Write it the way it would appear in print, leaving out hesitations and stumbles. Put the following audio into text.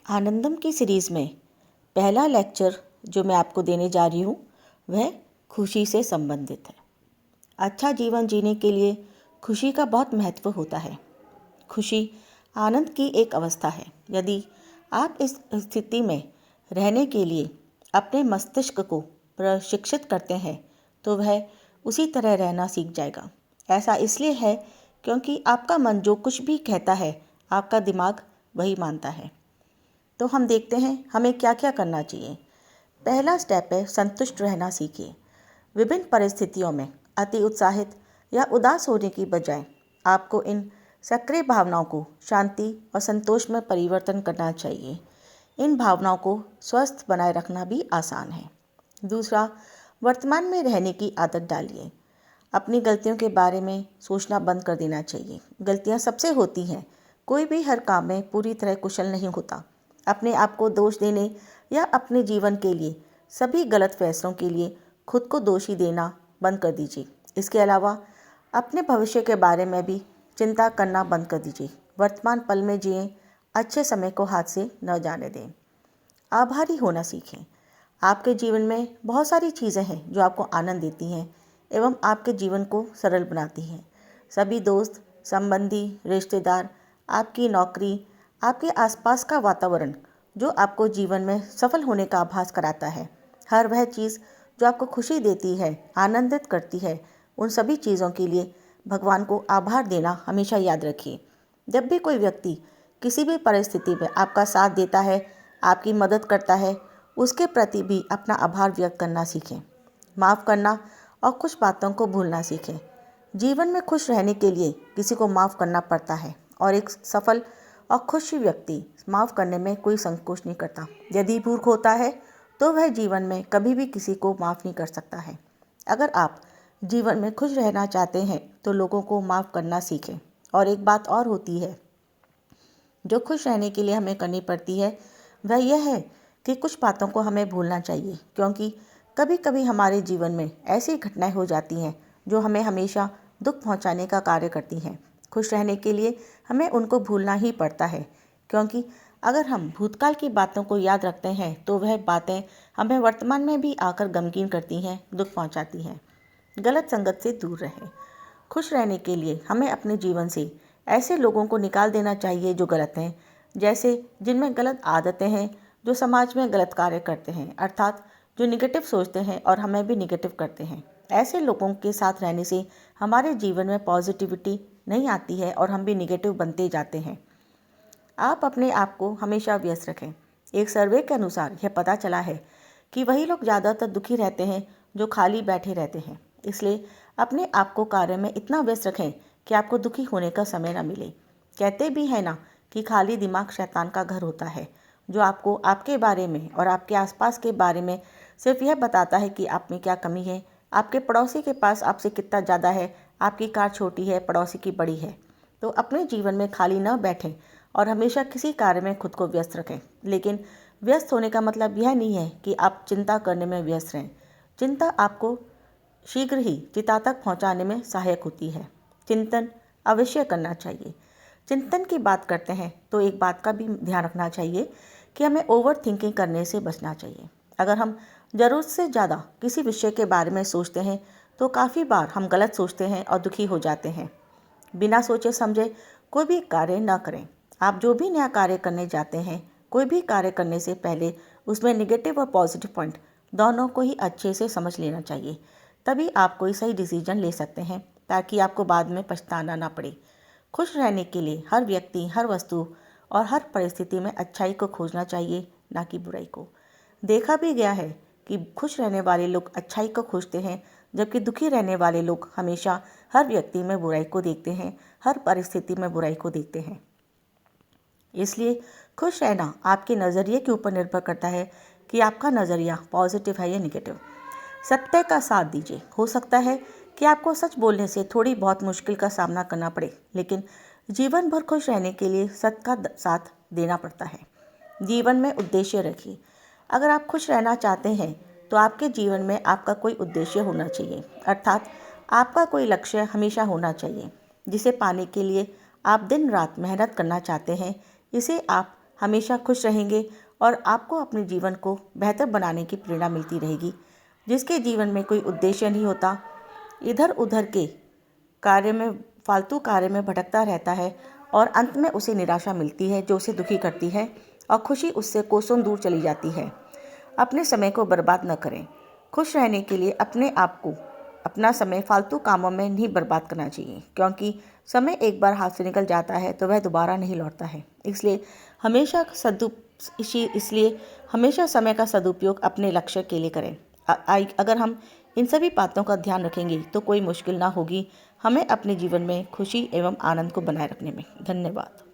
आनंदम की सीरीज़ में पहला लेक्चर जो मैं आपको देने जा रही हूँ वह खुशी से संबंधित है। अच्छा जीवन जीने के लिए खुशी का बहुत महत्व होता है। खुशी आनंद की एक अवस्था है। यदि आप इस स्थिति में रहने के लिए अपने मस्तिष्क को प्रशिक्षित करते हैं तो वह उसी तरह रहना सीख जाएगा। ऐसा इसलिए है क्योंकि आपका मन जो कुछ भी कहता है आपका दिमाग वही मानता है। तो हम देखते हैं हमें क्या क्या करना चाहिए। पहला स्टेप है संतुष्ट रहना सीखिए। विभिन्न परिस्थितियों में अति उत्साहित या उदास होने की बजाय आपको इन सक्रिय भावनाओं को शांति और संतोष में परिवर्तन करना चाहिए। इन भावनाओं को स्वस्थ बनाए रखना भी आसान है। दूसरा, वर्तमान में रहने की आदत डालिए। अपनी गलतियों के बारे में सोचना बंद कर देना चाहिए। गलतियां सबसे होती हैं। कोई भी हर काम में पूरी तरह कुशल नहीं होता। अपने आप को दोष देने या अपने जीवन के लिए सभी गलत फैसलों के लिए खुद को दोषी देना बंद कर दीजिए। इसके अलावा अपने भविष्य के बारे में भी चिंता करना बंद कर दीजिए। वर्तमान पल में जिएं, अच्छे समय को हाथ से न जाने दें। आभारी होना सीखें। आपके जीवन में बहुत सारी चीज़ें हैं जो आपको आनंद देती हैं एवं आपके जीवन को सरल बनाती हैं। सभी दोस्त, संबंधी, रिश्तेदार, आपकी नौकरी, आपके आसपास का वातावरण जो आपको जीवन में सफल होने का आभास कराता है, हर वह चीज़ जो आपको खुशी देती है, आनंदित करती है, उन सभी चीज़ों के लिए भगवान को आभार देना हमेशा याद रखिए। जब भी कोई व्यक्ति किसी भी परिस्थिति में आपका साथ देता है, आपकी मदद करता है, उसके प्रति भी अपना आभार व्यक्त करना सीखें। माफ़ करना और कुछ बातों को भूलना सीखें। जीवन में खुश रहने के लिए किसी को माफ़ करना पड़ता है और एक सफल और खुश व्यक्ति माफ़ करने में कोई संकोच नहीं करता। यदि भूल होता है तो वह जीवन में कभी भी किसी को माफ़ नहीं कर सकता है। अगर आप जीवन में खुश रहना चाहते हैं तो लोगों को माफ़ करना सीखें। और एक बात और होती है जो खुश रहने के लिए हमें करनी पड़ती है, वह यह है कि कुछ बातों को हमें भूलना चाहिए, क्योंकि कभी कभी हमारे जीवन में ऐसी घटनाएं हो जाती हैं जो हमें हमेशा दुख पहुंचाने का कार्य करती हैं। खुश रहने के लिए हमें उनको भूलना ही पड़ता है, क्योंकि अगर हम भूतकाल की बातों को याद रखते हैं तो वह बातें हमें वर्तमान में भी आकर गमगीन करती हैं, दुख पहुंचाती हैं। गलत संगत से दूर रहें। खुश रहने के लिए हमें अपने जीवन से ऐसे लोगों को निकाल देना चाहिए जो गलत हैं, जैसे जिनमें गलत आदतें हैं, जो समाज में गलत कार्य करते हैं, अर्थात जो निगेटिव सोचते हैं और हमें भी निगेटिव करते हैं। ऐसे लोगों के साथ रहने से हमारे जीवन में पॉजिटिविटी नहीं आती है और हम भी निगेटिव बनते जाते हैं। आप अपने आप को हमेशा व्यस्त रखें। एक सर्वे के अनुसार यह पता चला है कि वही लोग ज़्यादातर दुखी रहते हैं जो खाली बैठे रहते हैं। इसलिए अपने आप को कार्य में इतना व्यस्त रखें कि आपको दुखी होने का समय न मिले। कहते भी हैं ना कि खाली दिमाग शैतान का घर होता है, जो आपको आपके बारे में और आपके आसपास के बारे में सिर्फ यह बताता है कि आप में क्या कमी है, आपके पड़ोसी के पास आपसे कितना ज़्यादा है, आपकी कार छोटी है, पड़ोसी की बड़ी है। तो अपने जीवन में खाली न बैठें और हमेशा किसी कार्य में खुद को व्यस्त रखें। लेकिन व्यस्त होने का मतलब यह नहीं है कि आप चिंता करने में व्यस्त रहें। चिंता आपको शीघ्र ही चिता तक पहुंचाने में सहायक होती है। चिंतन अवश्य करना चाहिए। चिंतन की बात करते हैं तो एक बात का भी ध्यान रखना चाहिए कि हमें ओवर थिंकिंग करने से बचना चाहिए। अगर हम ज़रूरत से ज़्यादा किसी विषय के बारे में सोचते हैं तो काफ़ी बार हम गलत सोचते हैं और दुखी हो जाते हैं। बिना सोचे समझे कोई भी कार्य न करें। आप जो भी नया कार्य करने जाते हैं, कोई भी कार्य करने से पहले उसमें निगेटिव और पॉजिटिव पॉइंट दोनों को ही अच्छे से समझ लेना चाहिए। तभी आप कोई सही डिसीजन ले सकते हैं, ताकि आपको बाद में पछताना ना पड़े। खुश रहने के लिए हर व्यक्ति, हर वस्तु और हर परिस्थिति में अच्छाई को खोजना चाहिए, ना कि बुराई को। देखा भी गया है कि खुश रहने वाले लोग अच्छाई को खोजते हैं, जबकि दुखी रहने वाले लोग हमेशा हर व्यक्ति में बुराई को देखते हैं, हर परिस्थिति में बुराई को देखते हैं। इसलिए खुश रहना आपके नज़रिए के ऊपर निर्भर करता है कि आपका नज़रिया पॉजिटिव है या निगेटिव। सत्य का साथ दीजिए। हो सकता है कि आपको सच बोलने से थोड़ी बहुत मुश्किल का सामना करना पड़े, लेकिन जीवन भर खुश रहने के लिए सत्य का साथ देना पड़ता है। जीवन में उद्देश्य रखिए। अगर आप खुश रहना चाहते हैं तो आपके जीवन में आपका कोई उद्देश्य होना चाहिए, अर्थात आपका कोई लक्ष्य हमेशा होना चाहिए जिसे पाने के लिए आप दिन रात मेहनत करना चाहते हैं। इसे आप हमेशा खुश रहेंगे और आपको अपने जीवन को बेहतर बनाने की प्रेरणा मिलती रहेगी। जिसके जीवन में कोई उद्देश्य नहीं होता, इधर उधर के कार्य में, फालतू कार्य में भटकता रहता है और अंत में उसे निराशा मिलती है जो उसे दुखी करती है और खुशी उससे कोसों दूर चली जाती है। अपने समय को बर्बाद न करें। खुश रहने के लिए अपने आप को, अपना समय फालतू कामों में नहीं बर्बाद करना चाहिए, क्योंकि समय एक बार हाथ से निकल जाता है तो वह दोबारा नहीं लौटता है। इसलिए हमेशा समय का सदुपयोग अपने लक्ष्य के लिए करें। अगर हम इन सभी बातों का ध्यान रखेंगे तो कोई मुश्किल ना होगी हमें अपने जीवन में खुशी एवं आनंद को बनाए रखने में। धन्यवाद।